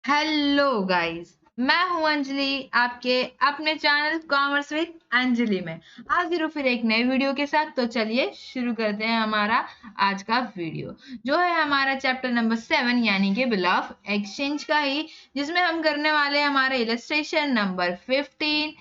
Hello guys, मैं हूं अंजलि, आपके अपने चैनल कॉमर्स विद अंजलि में हाजिर हूं फिर एक नए वीडियो के साथ। तो चलिए शुरू करते हैं हमारा आज का वीडियो, जो है हमारा चैप्टर नंबर 7 यानी कि बिल ऑफ एक्सचेंज का ही, जिसमें हम करने वाले हैं हमारे इलस्ट्रेशन नंबर 15,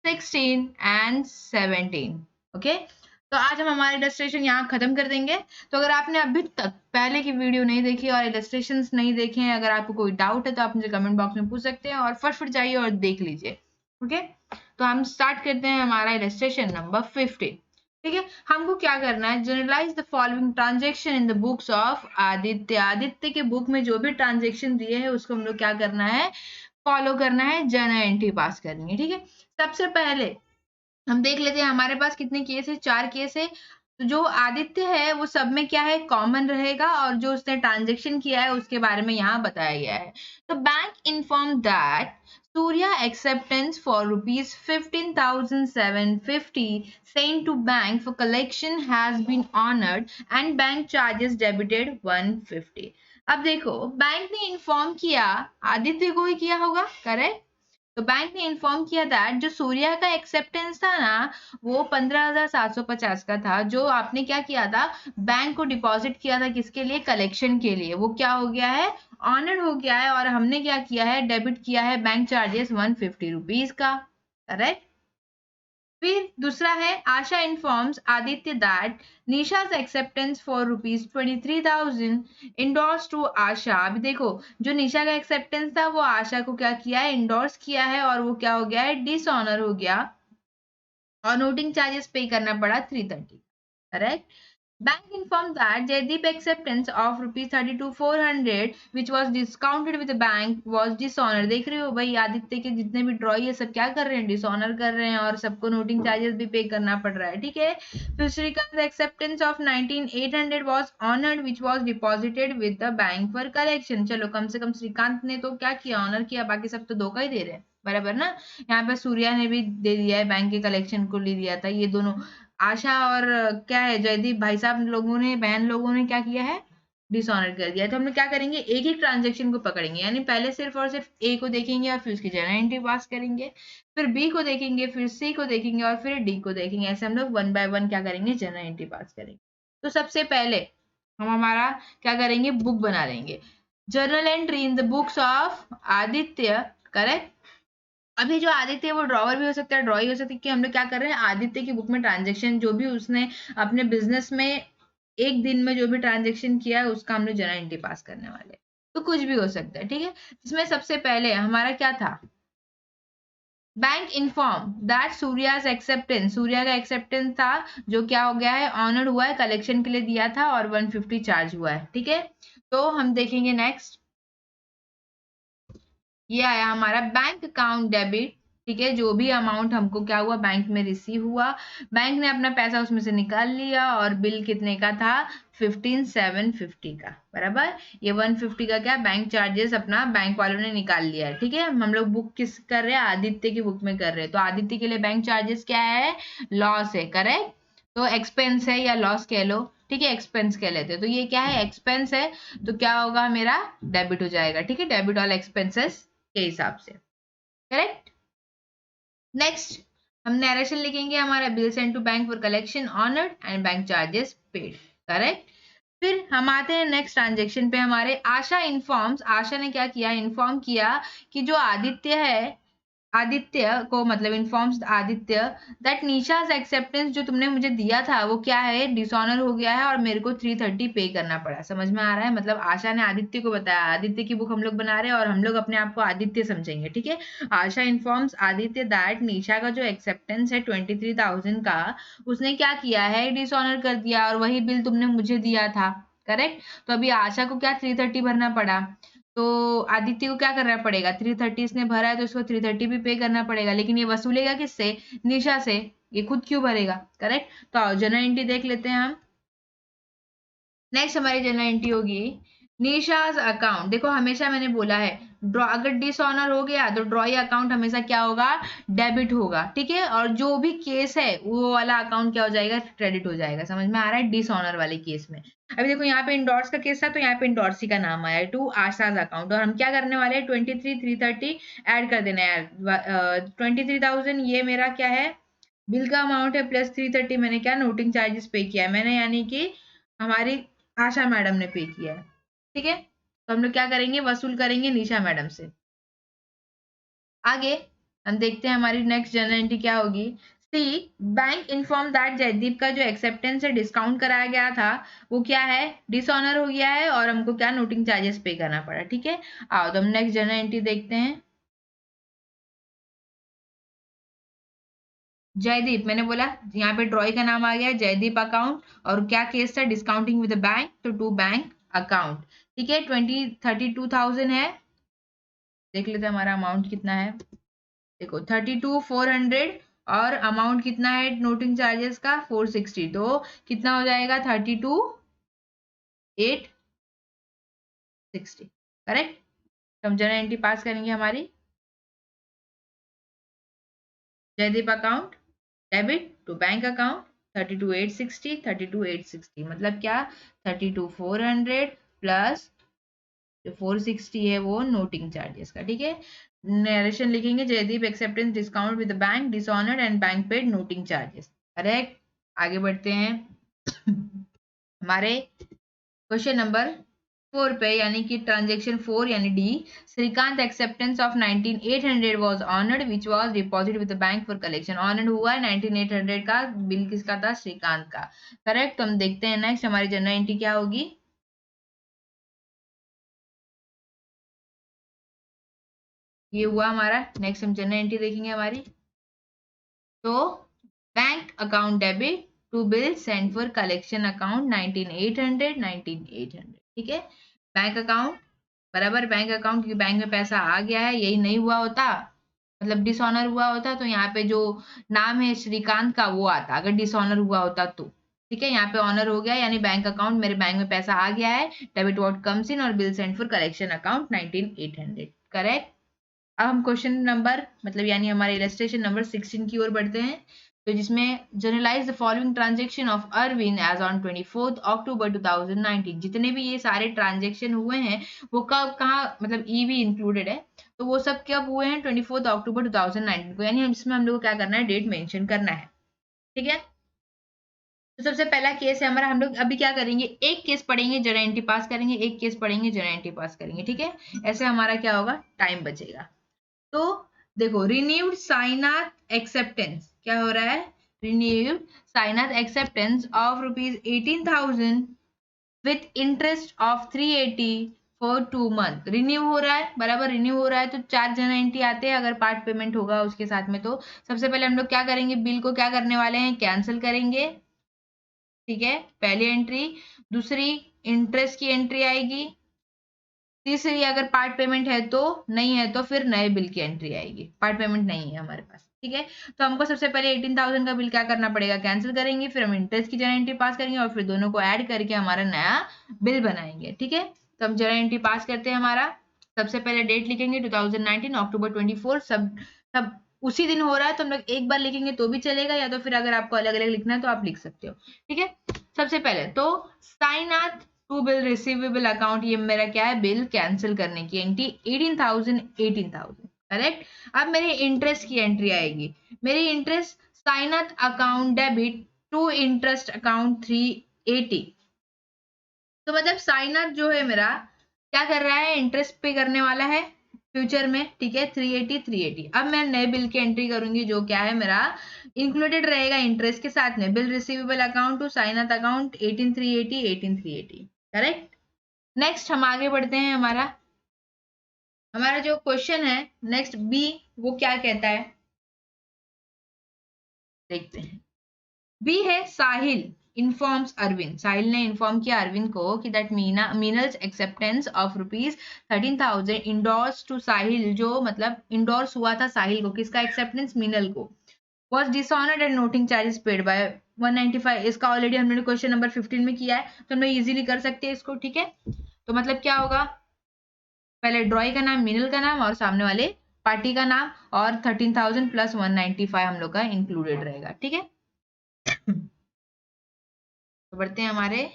16 एंड 17। ओके, तो आज हम हमारे इलस्ट्रेशन यहाँ खत्म कर देंगे। तो अगर आपने अभी तक पहले की वीडियो नहीं देखी और इलस्ट्रेशंस नहीं देखे हैं, अगर आपको कोई डाउट है तो आप मुझे कमेंट बॉक्स में पूछ सकते हैं और फटाफट जाइए और देख लीजिए। ओके, तो हम स्टार्ट करते हैं हमारा इलस्ट्रेशन नंबर 15। ठीक है, हमको क्या करना है, journalise the following transaction in the books of Aditya. Aditya के बुक में जो भी ट्रांजेक्शन दिए हैं उसको हम लोग क्या करना है, फॉलो करना है, जर्नल एंट्री पास करनी है। ठीक है, सबसे पहले हम देख लेते हैं हमारे पास कितने केस है, 4 केस है। तो जो आदित्य है वो सब में क्या है, कॉमन रहेगा, और जो उसने ट्रांजेक्शन किया है उसके बारे में यहाँ बताया गया है। तो bank inform that Surya acceptance for rupees 15,750 sent to bank for collection has been honored and bank charges debited 150। अब देखो, बैंक ने इन्फॉर्म किया, आदित्य को ही किया होगा, करेक्ट। तो बैंक ने इन्फॉर्म किया दैट जो सूर्या का एक्सेप्टेंस था ना, वो 15,750 का था, जो आपने क्या किया था, बैंक को डिपॉजिट किया था, किसके लिए, कलेक्शन के लिए। वो क्या हो गया है, ऑनर्ड हो गया है, और हमने क्या किया है, डेबिट किया है बैंक चार्जेस 150 रुपीज का, करेक्ट। फिर दूसरा है, आशा इन्फॉर्म्स आदित्य दैट निशा's acceptance for rupees 23,000 endorse to Asha. अभी देखो, जो निशा का एक्सेप्टेंस था वो आशा को क्या किया है, इंडोर्स किया है, और वो क्या हो गया है, डिसऑनर हो गया, और नोटिंग चार्जेस पे करना पड़ा 330, correct. Bank informed that Jaideep acceptance of rupees 32,400 which was discounted with the bank was dishonor। देख रहे हो भाई, आदित्य के जितने भी ड्रॉ ये सब क्या कर रहे हैं, डिसऑनर कर रहे हैं, और सबको नोटिंग चार्जेस भी पे करना पड़ रहा है। ठीक है, फिर Shrikant acceptance of 19,800 was honored which was deposited with the bank for collection। चलो, कम से कम श्रीकांत ने तो क्या किया, ऑनर किया, बाकी सब तो धोखा ही दे रहे हैं, बराबर ना। यहाँ पे सूर्या ने भी दे दिया है, बैंक के कलेक्शन को ले दिया था, ये दोनों आशा और क्या है, जयदीप भाई साहब लोगों ने, बहन लोगों ने क्या किया है, डिसऑनर कर दिया है। तो हम लोग क्या करेंगे, एक एक ट्रांजेक्शन को पकड़ेंगे, यानी पहले सिर्फ और सिर्फ ए को देखेंगे और फिर उसकी जर्नल एंट्री पास करेंगे, फिर बी को देखेंगे, फिर सी को देखेंगे, और फिर डी को देखेंगे। ऐसे हम लोग वन बाय वन क्या करेंगे, जर्नल एंट्री पास करेंगे। तो सबसे पहले हम हमारा क्या करेंगे, बुक बना लेंगे, journal entry in the books of Aditya, correct. अभी जो आदित्य है वो ड्रॉवर भी हो सकता है, ड्रॉ ही हो सकता है, कि हम लोग क्या कर रहे हैं, आदित्य की बुक में ट्रांजेक्शन जो भी उसने अपने बिजनेस में एक दिन में जो भी ट्रांजेक्शन किया है उसका हम लोग जर्नल एंट्री पास करने वाले हैं। तो कुछ भी हो सकता है, ठीक है। इसमें सबसे पहले हमारा क्या था, bank inform that Surya's acceptance, Surya का एक्सेप्टेंस था जो क्या हो गया है, ऑनर्ड हुआ है, कलेक्शन के लिए दिया था, और 150 चार्ज हुआ है। ठीक है, तो हम देखेंगे नेक्स्ट, ये आया हमारा बैंक अकाउंट डेबिट। ठीक है, जो भी अमाउंट हमको क्या हुआ, बैंक में रिसीव हुआ, बैंक ने अपना पैसा उसमें से निकाल लिया, और बिल कितने का था, 15,750 का, बराबर। ये 150 का क्या, बैंक चार्जेस अपना बैंक वालों ने निकाल लिया है। ठीक है, हम लोग बुक किस कर रहे हैं, आदित्य की बुक में कर रहे हैं, तो आदित्य के लिए बैंक चार्जेस क्या है, लॉस है, करेक्ट। तो एक्सपेंस है या लॉस कह लो, ठीक है, एक्सपेंस कह लेते हैं। तो ये क्या है, एक्सपेंस है, तो क्या होगा, मेरा डेबिट हो जाएगा। ठीक है, डेबिट ऑल एक्सपेंसेस के हिसाब से, करेक्ट। नेक्स्ट हम नरेशन लिखेंगे, हमारा bill send to bank for collection honoured and bank charges paid, correct. फिर हम आते हैं नेक्स्ट ट्रांजेक्शन पे, हमारे आशा इन्फॉर्म्स, आशा ने क्या किया, इन्फॉर्म किया कि जो आदित्य है, आदित्य को मतलब इन्फॉर्म्स आदित्य दैट निशा's एक्सेप्टेंस जो तुमने मुझे दिया था वो क्या है, डिसऑनर हो गया है, और मेरे को 330 पे करना पड़ा। समझ में आ रहा है, मतलब आशा ने आदित्य को बताया, आदित्य की बुक हम लोग बना रहे हैं और हम लोग अपने आप को आदित्य समझेंगे। ठीक है, आशा इन्फॉर्म्स आदित्य दैट निशा का जो एक्सेप्टेंस है 23,000 का, उसने क्या किया है, डिसऑनर कर दिया, और वही बिल तुमने मुझे दिया था, करेक्ट। तो अभी आशा को क्या 330 भरना पड़ा, तो आदित्य को क्या करना पड़ेगा, 330 इसने भरा है तो इसको 330 भी पे करना पड़ेगा, लेकिन ये वसूलेगा किससे, निशा से, ये खुद क्यों भरेगा, करेक्ट। तो जर्नल एंट्री देख लेते हैं हम। नेक्स्ट हमारी जर्नल एंट्री होगी, निशाज अकाउंट, देखो हमेशा मैंने बोला है ड्रॉ, अगर डिसऑनर हो गया तो ड्रॉई अकाउंट हमेशा क्या होगा, डेबिट होगा, ठीक है। और जो भी केस है वो वाला अकाउंट क्या हो जाएगा, क्रेडिट हो जाएगा। समझ में आ रहा है, डिसऑनर वाले केस में। अभी देखो यहाँ पे इंडोर्स का केस था तो यहाँ पे इंडोर्सी का नाम आया टू आशाज अकाउंट, और हम क्या करने वाले हैं 23,330 ऐड कर देना है यार। 23,000 ये मेरा क्या है, बिल का अमाउंट है, प्लस 330 मैंने क्या नोटिंग चार्जेस पे किया है मैंने, यानी कि हमारी आशा मैडम ने पे किया है, ठीक है। तो हम लोग क्या करेंगे, वसूल करेंगे निशा मैडम से। आगे हम देखते हैं हमारी नेक्स्ट जर्नल एंट्री क्या होगी। सी, बैंक इन्फॉर्म दैट जयदीप का जो एक्सेप्टेंस है डिस्काउंट कराया गया था वो क्या है, डिसऑनर हो गया है, और हमको क्या नोटिंग चार्जेस पे करना पड़ा, ठीक है। आओ तो हम नेक्स्ट जर्नल एंट्री देखते हैं। जयदीप, मैंने बोला यहाँ पे ड्रॉई का नाम आ गया जयदीप अकाउंट, और क्या केस था, डिस्काउंटिंग विद बैंक, तो टू बैंक अकाउंट, ठीक है। 32,000 है, देख लेते हैं हमारा अमाउंट कितना है। देखो 32,400, और अमाउंट कितना है नोटिंग चार्जेस का 460, तो कितना हो जाएगा 32,860, करेक्ट। तो हम जनरल एंट्री पास करेंगे हमारी, Jaydeep account debit to bank account 32,860, 32,860 मतलब क्या, 32,400 प्लस जो 460 है वो नोटिंग चार्जेस का, ठीक है। नरेशन लिखेंगे, Jaydeep acceptance discount with bank dishonoured and bank paid noting charges, correct. आगे बढ़ते हैं हमारे क्वेश्चन नंबर 4 पे, यानी कि ट्रांजेक्शन 4 यानी D. Shrikant acceptance of 19,800 was honoured which was deposit with the bank for collection. Honoured हुआ 19,800 का, बिल किसका था, श्रीकांत का, करेक्ट। तो हम देखते हैं नेक्स्ट हमारी जनरल एंट्री क्या होगी। ये हुआ हमारा, नेक्स्ट हम जनरल एंट्री देखेंगे हमारी। तो bank account debit to bill sent for collection account 19,800, 19,800, ठीक है। बैंक अकाउंट बराबर बैंक अकाउंट, क्योंकि बैंक में पैसा आ गया है, यही नहीं हुआ होता, मतलब डिसऑनर हुआ होता तो यहाँ पे जो नाम है श्रीकांत का वो आता, अगर डिसऑनर हुआ होता तो, ठीक है। यहाँ पे ऑनर हो गया, यानी बैंक अकाउंट, मेरे बैंक में पैसा आ गया है, डेबिट व्हाट कम्स इन, और bill sent for collection account 19,800, correct. अब हम क्वेश्चन नंबर मतलब यानी हमारे इलस्ट्रेशन नंबर 16 की ओर बढ़ते हैं, तो जिसमें journalise the following transaction of Arvind as on 24 October 2019। जितने भी ये सारे ट्रांजेक्शन हुए हैं वो कब कहाँ, मतलब ई भी इंक्लूडेड है, तो वो सब कब हुए हैं 24 अक्टूबर 2019 को, यानी इसमें हम लोग को क्या करना है, डेट मेंशन करना है, ठीक है। तो सबसे पहला केस है हमारा, हम लोग अभी क्या करेंगे, एक केस पढ़ेंगे जरा एंट्री पास करेंगे, एक केस पढ़ेंगे जरा एंट्री पास करेंगे, ठीक है। ऐसे हमारा क्या होगा, टाइम बचेगा। तो देखो रिन्यूड साइनाथ एक्सेप्टेंस क्या हो रहा है, renewed Sainath acceptance of ₹18,000 with interest of 380 for 2 month, renew हो रहा है, बराबर रिन्यू हो रहा है, तो 4 जन एंट्री आते हैं अगर पार्ट पेमेंट होगा उसके साथ में। तो सबसे पहले हम लोग क्या करेंगे, बिल को क्या करने वाले हैं, कैंसिल करेंगे, ठीक है, पहली एंट्री। दूसरी इंटरेस्ट की एंट्री आएगी, तीसरी अगर पार्ट पेमेंट है तो, नहीं है तो फिर नए बिल की एंट्री आएगी, पार्ट पेमेंट नहीं है हमारे पास, ठीक है। तो हमको सबसे पहले 18,000 का बिल क्या करना पड़ेगा, कैंसिल करेंगे, फिर हम इंटरेस्ट की जर्नल एंट्री पास करेंगे, और फिर दोनों को ऐड करके हमारा नया बिल बनाएंगे, ठीक है। तो हम जर्नल एंट्री पास करते हैं हमारा, सबसे पहले डेट लिखेंगे 2019 अक्टूबर 24, सब उसी दिन हो रहा है, तो हम लोग एक बार लिखेंगे तो भी चलेगा, या तो फिर अगर आपको अलग अलग लिखना है तो आप लिख सकते हो, ठीक है। सबसे पहले तो Sainath to bill receivable account, ये मेरा क्या है, बिल कैंसिल करने की एंट्री 18,000 करेक्ट। अब मेरे इंटरेस्ट की एंट्री आएगी, मेरी interest Sainath account debit to interest account 380, तो मतलब साइनाथ जो है मेरा क्या कर रहा है, इंटरेस्ट पे करने वाला है फ्यूचर में, ठीक है, 380 380। अब मैं नए बिल की एंट्री करूंगी जो क्या है मेरा इंक्लूडेड रहेगा इंटरेस्ट के साथ में, bill receivable account to Sainath account 18,380 18,380, correct. Next हम आगे बढ़ते हैं, हमारा हमारा जो क्वेश्चन है नेक्स्ट बी, वो क्या कहता है देखते हैं। बी है साहिल इन्फॉर्म्स अरविंद, साहिल ने इन्फॉर्म किया अरविंद को कि that Meenal's acceptance of ₹13,000 endorse to Sahil, जो मतलब इंडोर्स हुआ था साहिल को, किसका एक्सेप्टेंस, मीनल को, was dishonored and noting charges paid by 195। इसका ऑलरेडी हमने क्वेश्चन नंबर 15 में किया है, तो हम लोग इजीली कर सकते हैं इसको, ठीक है। तो मतलब क्या होगा, पहले ड्रॉई का नाम, मिनल का नाम और सामने वाले पार्टी का नाम, और 13,000 प्लस 195 हम लोग का इंक्लूडेड रहेगा। ठीक है, तो बढ़ते हैं हमारे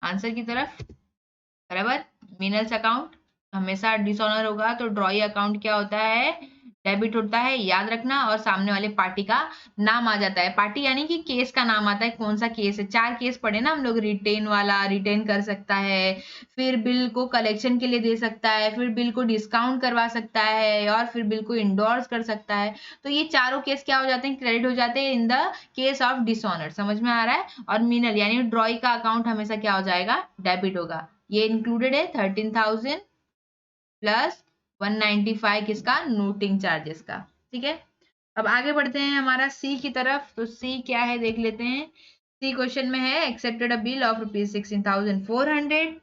आंसर की तरफ। बराबर, मिनल्स अकाउंट हमेशा डिसऑनर होगा, तो ड्रॉई अकाउंट क्या होता है, डेबिट होता है, याद रखना। और सामने वाले पार्टी का नाम आ जाता है, पार्टी यानी कि केस का नाम आता है, कौन सा केस है। 4 केस पढ़े ना हम लोग, रिटेन वाला, रिटेन कर सकता है, फिर बिल को कलेक्शन के लिए दे सकता है, फिर बिल को डिस्काउंट करवा सकता है, और फिर बिल को इंडोर्स कर सकता है। तो ये चारों केस क्या हो जाते हैं, क्रेडिट हो जाते हैं in the case of dishonour. समझ में आ रहा है। और मिनल यानी ड्रॉई का अकाउंट हमेशा क्या हो जाएगा, डेबिट होगा। ये इंक्लूडेड है 13,000 प्लस 195 किसका, नोटिंग चार्जेस का। ठीक है, अब आगे बढ़ते हैं हमारा सी की तरफ। तो सी क्या है देख लेते हैं। सी क्वेश्चन में है, accepted a bill of ₹16,400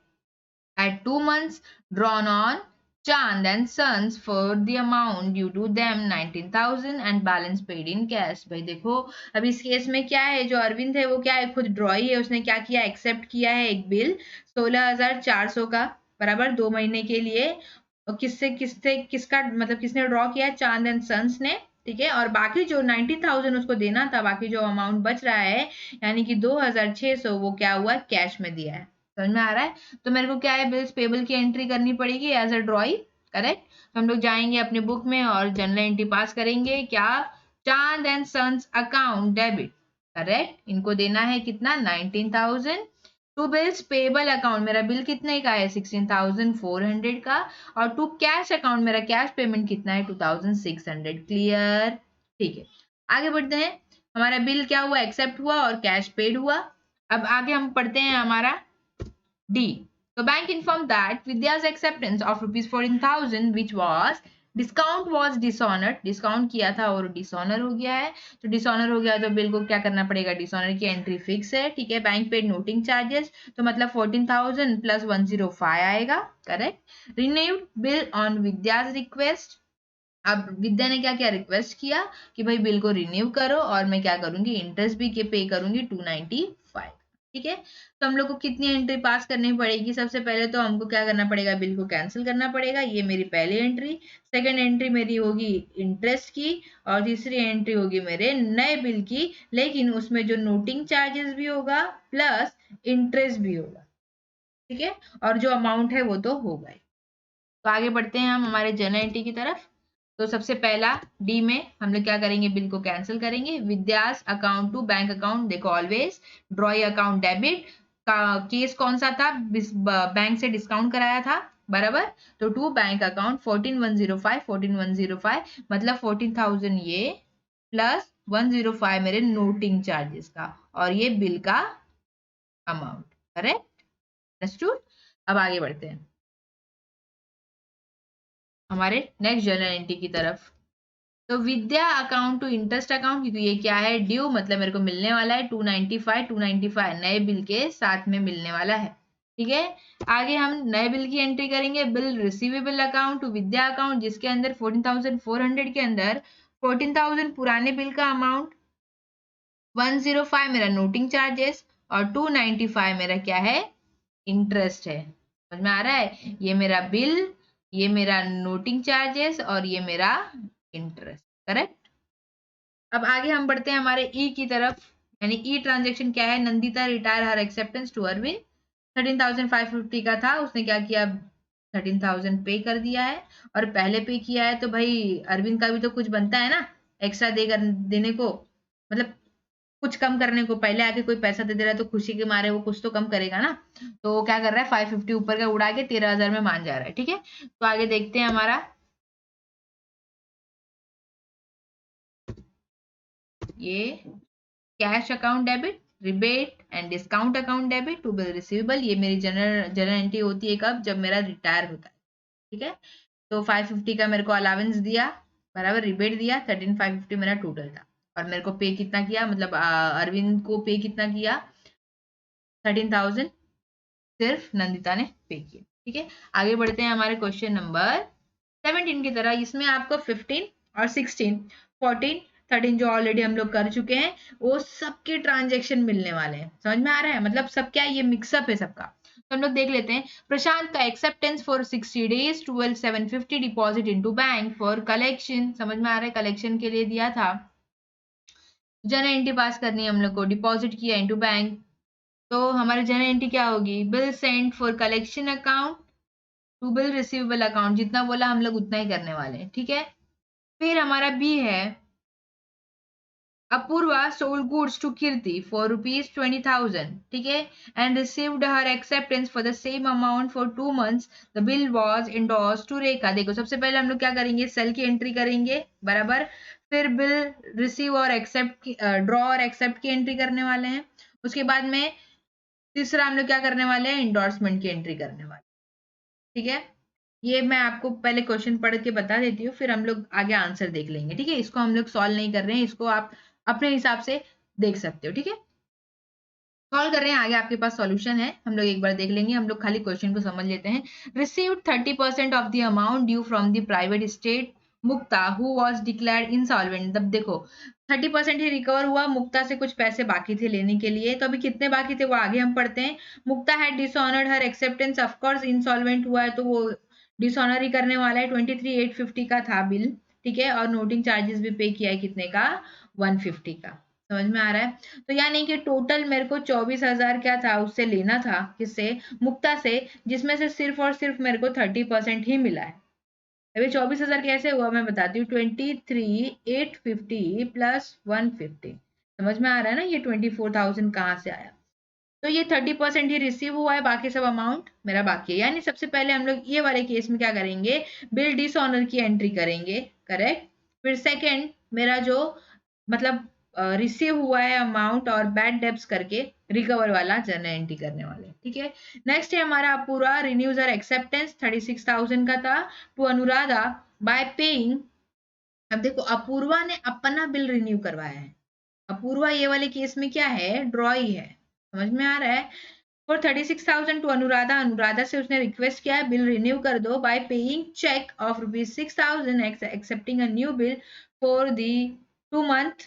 at 2 months drawn on Chand and Sons for the amount due to them 19,000 and balance paid in cash। भाई देखो, अब इस केस में क्या है, जो अरविंद है वो क्या है, खुद ड्रॉई है, उसने क्या किया, एक्सेप्ट किया है एक बिल 16,400 का, बराबर 2 महीने के लिए। और किससे किससे किसका मतलब किसने ड्रॉ किया, चांद एंड सन्स ने। ठीक है, और बाकी जो 90,000 उसको देना था, बाकी जो अमाउंट बच रहा है यानी कि 2,600, वो क्या हुआ, कैश में दिया है। समझ में आ रहा है। तो मेरे को क्या है, बिल्स पेबल की एंट्री करनी पड़ेगी एज अ ड्रॉई। करेक्ट, तो हम लोग जाएंगे अपने बुक में और जनरल एंट्री पास करेंगे, क्या, Chand and sons account debit. Correct, इनको देना है कितना, 19,000 टू बिल्स पेबल अकाउंट, मेरा बिल कितने का है, 16,400 का। और टू कैश अकाउंट, मेरा कैश पेमेंट कितना है, 2,600। क्लियर। ठीक है, आगे बढ़ते हैं। हमारा बिल क्या हुआ, एक्सेप्ट हुआ और कैश पेड हुआ। अब आगे हम पढ़ते हैं हमारा D. The bank informed that Vidya's acceptance of ₹14,000 which was discount was dishonoured, discount किया था और डिसऑनर हो गया है। तो डिसऑनर हो गया तो बिल को क्या करना पड़ेगा, डिसऑनर की एंट्री फिक्स है। ठीक है, बैंक पेड नोटिंग चार्जेस, तो मतलब 14,000 प्लस 105 आएगा। Correct, renewed bill on Vidya's request. अब विद्या ने क्या क्या रिक्वेस्ट किया कि भाई बिल को रिन्यू करो, और मैं क्या करूंगी, इंटरेस्ट भी पे करूंगी 295। ठीक है, तो हम लोग को कितनी एंट्री पास करनी पड़ेगी, सबसे पहले तो हमको क्या करना पड़ेगा, बिल को कैंसिल करना पड़ेगा। ये मेरी पहली एंट्री। सेकंड एंट्री मेरी होगी इंटरेस्ट की, और तीसरी एंट्री होगी मेरे नए बिल की, लेकिन उसमें जो नोटिंग चार्जेस भी होगा प्लस इंटरेस्ट भी होगा। ठीक है, और जो अमाउंट है वो तो होगा ही। तो आगे बढ़ते हैं हम हमारे जनरल एंट्री की तरफ। तो सबसे पहला डी में हम लोग क्या करेंगे, बिल को कैंसिल करेंगे। विद्यास अकाउंट टू बैंक अकाउंट, देखो ऑलवेज ड्रॉई अकाउंट डेबिट का केस कौन सा था, बैंक से डिस्काउंट कराया था, बराबर। तो टू बैंक अकाउंट 14,105 मतलब 14,000 ये प्लस 105 मेरे नोटिंग चार्जेस का, और ये बिल का अमाउंट। Correct, understood. अब आगे बढ़ते हैं हमारे नेक्स्ट जनरल एंट्री की तरफ। तो विद्या अकाउंट टू इंटरेस्ट अकाउंट, क्योंकि ये क्या है, ड्यू मतलब मेरे को मिलने वाला है 295 नए बिल के साथ में मिलने वाला है। ठीक है, आगे हम नए बिल की एंट्री करेंगे। Bill receivable account to Vidya account, जिसके अंदर 14,400 के अंदर 14,000 पुराने बिल का अमाउंट, 105 मेरा नोटिंग चार्जेस, और 295 मेरा क्या है, इंटरेस्ट है। समझ में आ रहा है, ये मेरा बिल, ये मेरा नोटिंग चार्जेस, और ये मेरा इंटरेस्ट। करेक्ट, अब आगे हम बढ़ते हैं हमारे ई की तरफ। यानी ई ट्रांजेक्शन क्या है, Nandita retire her acceptance to Arvind, 13,550 का था, उसने क्या किया, 13,000 पे कर दिया है। और पहले पे किया है तो भाई अरविंद का भी तो कुछ बनता है ना, एक्स्ट्रा देने को, मतलब कुछ कम करने को। पहले आके कोई पैसा दे दे रहा है तो खुशी के मारे वो कुछ तो कम करेगा ना। तो वो क्या कर रहा है, 550 ऊपर का उड़ा के 13,000 में मान जा रहा है। ठीक है, तो आगे देखते हैं हमारा ये cash account debit, rebate and discount account debit to bill receivable. ये मेरी जनरल एंट्री होती है कब, जब मेरा रिटायर होता है। ठीक है, तो 550 का मेरे को अलावेंस दिया, बराबर, रिबेट दिया, 13,550 मेरा टोटल था। और मेरे को पे कितना किया, मतलब अरविंद को पे कितना किया, 13,000 सिर्फ नंदिता ने पे किया। ठीक है, आगे बढ़ते हैं हमारे क्वेश्चन नंबर 17 की तरह। इसमें आपको 15 और 16, 14, 13 जो ऑलरेडी हम लोग कर चुके हैं, वो सबके ट्रांजेक्शन मिलने वाले हैं। समझ में आ रहा है, मतलब सब क्या, ये मिक्सअप है सबका। तो हम लोग देख लेते हैं। प्रशांत का acceptance for 60 days 12,750 deposit into bank for collection, समझ में आ रहा है, कलेक्शन के लिए दिया था, जनरल एंट्री पास करनी है हम लोग को, डिपॉजिट किया इनटू बैंक, तो हमारी जनरल एंट्री क्या होगी, bill sent for collection account to bill receivable account, जितना बोला हम लोग उतना ही करने वाले हैं, ठीक है। फिर हमारा बी है, Apurva sold goods to Kirti for ₹20,000, ठीक है, and received her acceptance for the same amount for 2 months, the bill was endorsed to Rekha. देखो सबसे पहले हम लोग क्या करेंगे, सेल की एंट्री करेंगे, बराबर, फिर बिल रिसीव और एक्सेप्ट, ड्रॉ और एक्सेप्ट की एंट्री करने वाले हैं, उसके बाद में तीसरा हम लोग क्या करने वाले हैं, इंडोर्समेंट की एंट्री करने वाले, ठीक है। ये मैं आपको पहले क्वेश्चन पढ़ के बता देती हूँ, फिर हम लोग आगे आंसर देख लेंगे, ठीक है। इसको हम लोग सॉल्व नहीं कर रहे हैं, इसको आप अपने हिसाब से देख सकते हो, ठीक है। सॉल्व कर रहे हैं, आगे आपके पास सॉल्यूशन है, हम लोग एक बार देख लेंगे, हम लोग खाली क्वेश्चन को समझ लेते हैं। Received 30% of the amount due from the private state Mukta who was declared insolvent. तब देखो 30% ही रिकवर हुआ, मुक्ता से कुछ पैसे बाकी थे लेने के लिए, तो अभी कितने बाकी थे वो आगे हम पढ़ते हैं। Mukta had dishonoured her acceptance, of course insolvent हुआ है तो वो डिसऑनर ही करने वाला है, 23,850 का था बिल, ठीक है, और नोटिंग चार्जेस भी पे किया है, कितने का, 150 का, समझ में आ रहा है। तो यानी कि टोटल मेरे को 24,000 क्या था, उससे लेना था, किससे, मुक्ता से, जिसमें से सिर्फ और सिर्फ मेरे को 30% ही मिला है। अभी 24,000 कैसे हुआ मैं बताती हूँ, 23,850 प्लस 150, समझ में आ रहा है ना, ये 24,000 कहाँ से आया। तो ये 30% ही रिसीव हुआ है, बाकी सब अमाउंट मेरा बाकी है। यानी सबसे पहले हम लोग ये वाले केस में क्या करेंगे, बिल डिसऑनर की एंट्री करेंगे, करेक्ट। फिर सेकंड मेरा जो मतलब रिसीव हुआ है अमाउंट और बैड डेब्ट्स करके रिकवर वाला जर्नल एंट्री करने वाले, ठीक है। नेक्स्ट है हमारा पूरा रिन्यूज और एक्सेप्टेंस 36,000 का था टू अनुराधा बाय पेइंग। अब देखो अपूर्वा ने अपना बिल रिन्यू करवाया है, अपूर्वा ये वाले केस में क्या है, ड्रॉई है, समझ में आ रहा है। फॉर 36,000 टू अनुराधा, अनुराधा से उसने रिक्वेस्ट किया है बिल रिन्यू कर दो by paying cheque of ₹6,000 accepting a new bill for the 2 month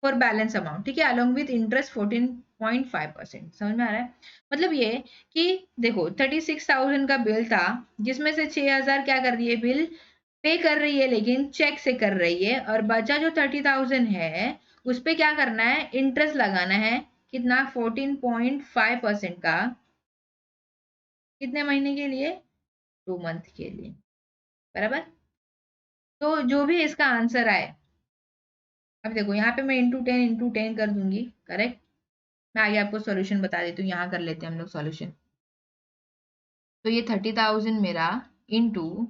for balance amount, ठीक है, अलॉन्ग विद इंटरेस्ट 14.5%, समझ में आ रहा है। मतलब ये कि देखो 36,000 का बिल था, जिसमें से 6,000 क्या कर रही है, बिल पे कर रही है लेकिन चेक से कर रही है, और बचा जो 30,000 है उस पे क्या करना है, इंटरेस्ट लगाना है, कितना, 14.5% का, कितने महीने के लिए, 2 month के लिए, बराबर। तो जो भी इसका आंसर आए, अब देखो यहाँ पे मैं इंटू टेन कर दूंगी, करेक्ट। मैं आगे आपको सॉल्यूशन बता देती हूँ, यहाँ कर लेते हैं हम लोग सॉल्यूशन। तो ये 30,000 मेरा into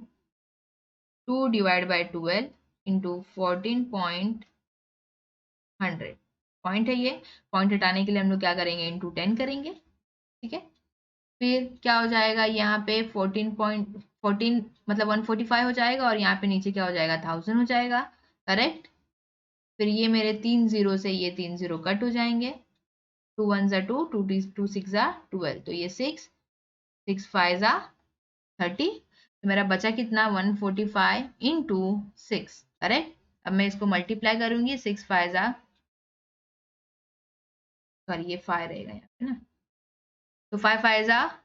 2 divide by 12 into 14.100 point है, ये पॉइंट हटाने के लिए हम लोग क्या करेंगे, इंटू 10 करेंगे, ठीक है। फिर क्या हो जाएगा, यहाँ पे 14 मतलब 145 हो जाएगा, और यहाँ पे नीचे क्या हो जाएगा, 1000 हो जाएगा, करेक्ट। फिर ये मेरे 3 जीरो से ये 3 जीरो कट हो जाएंगे, 2 1 जा 2, 2 6 जा 12, तो ये 6 6 5 जा 30, तो मेरा बचा कितना, 145 इंटू 6, करेक्ट। अब मैं इसको मल्टीप्लाई करूंगी, 6 5 जा, सॉरी ये 5 रहेगा यहाँ पे ना, तो 5 5 जा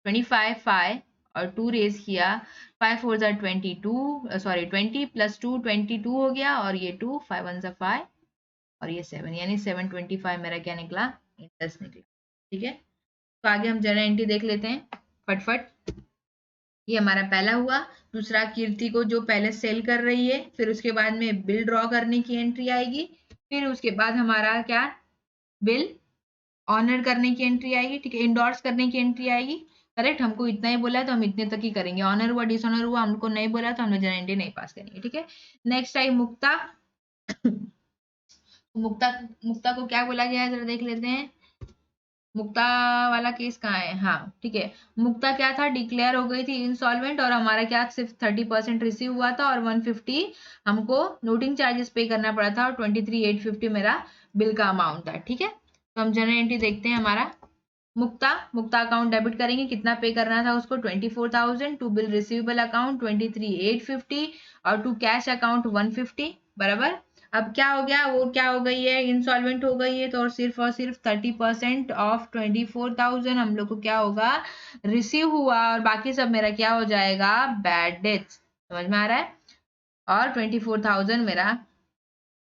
25, 5 और 2 रेज किया, 5 4 जा 22, सॉरी 20 प्लस 2 22 हो गया, और ये 2 5 1 जा 5 और ये 7, यानी 725 मेरा क्या निकला, इंटरेस्ट निकला, ठीक है। तो आगे हम जनरल एंट्री देख लेते हैं फटफट। ये हमारा पहला हुआ, दूसरा कीर्ति को जो पहले सेल कर रही है, फिर उसके बाद में बिल ड्रॉ करने की एंट्री आएगी, फिर उसके बाद हमारा क्या, बिल ऑनर करने की एंट्री आएगी, ठीक है, इंडोर्स करने की एंट्री आएगी, करेक्ट। हमको इतना ही बोला है तो हम इतने तक ही करेंगे, ऑनर हुआ डिसऑनर हुआ हमको नहीं बोला तो हम लोग जनरल एंट्री नहीं पास करेंगे, ठीक है। नेक्स्ट आई मुक्ता। मुक्ता मुक्ता को क्या बोला गया है जरा देख लेते हैं, मुक्ता वाला केस कहाँ है, हाँ ठीक है। मुक्ता क्या था, डिक्लेयर हो गई थी इंसॉल्वेंट, और हमारा क्या सिर्फ 30% रिसीव हुआ था, और 150 हमको नोटिंग चार्जेस पे करना पड़ा था, और 23,850 मेरा बिल का अमाउंट था, ठीक है। तो हम जनरल एंट्री देखते हैं हमारा, मुक्ता मुक्ता अकाउंट डेबिट करेंगे, कितना पे करना था उसको, 24,000 टू बिल रिसीवेबल अकाउंट 23,850 और टू कैश अकाउंट 150, बराबर। अब क्या हो गया, वो क्या हो गई है, इंसॉल्वेंट हो गई है, तो और सिर्फ 30% ऑफ 24,000 हम लोग को क्या होगा, रिसीव हुआ, और बाकी सब मेरा क्या हो जाएगा, बैड डेट्स। समझ में आ रहा है? और 24,000 मेरा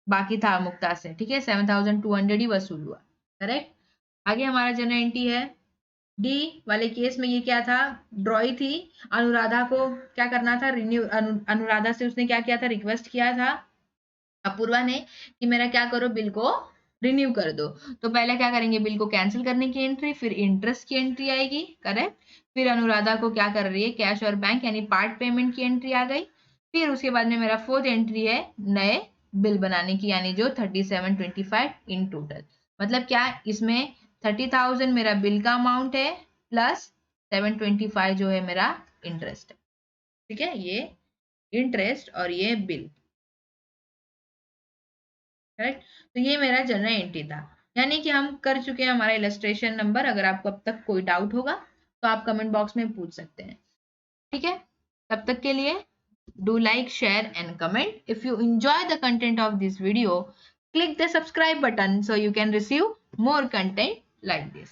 बाकी था मुक्ता से, ठीक है, 7,200 ही वसूल हुआ। करेक्ट। आगे हमारा जनरल एंट्री है डी वाले केस में, ये क्या था, ड्रॉई थी, अनुराधा को क्या करना था, रिन्यू, अनुराधा से उसने क्या किया था, रिक्वेस्ट किया था अपूर्वा ने कि मेरा क्या करो, बिल को रिन्यू कर दो। तो पहले क्या करेंगे, बिल को कैंसिल करने की एंट्री, फिर इंटरेस्ट की एंट्री आएगी। करेक्ट। फिर अनुराधा को क्या कर रही है, कैश और बैंक यानी पार्ट पेमेंट की एंट्री आ गई। फिर उसके बाद में मेरा फोर्थ एंट्री है नए बिल बनाने की, यानी जो 3725 इन टोटल। मतलब क्या, इसमें 30,000 मेरा बिल का अमाउंट है, प्लस 725 जो है मेरा इंटरेस्ट है। ठीक है, ये इंटरेस्ट और ये बिल। करेक्ट। तो ये मेरा जनरल एंट्री था, यानी कि हम कर चुके हैं हमारा इलस्ट्रेशन नंबर। अगर आपको अब तक कोई डाउट होगा तो आप कमेंट बॉक्स में पूछ सकते हैं। ठीक है, तब तक के लिए do like, share and comment. If you enjoy the content of this video, click the subscribe button so you can receive more content like this.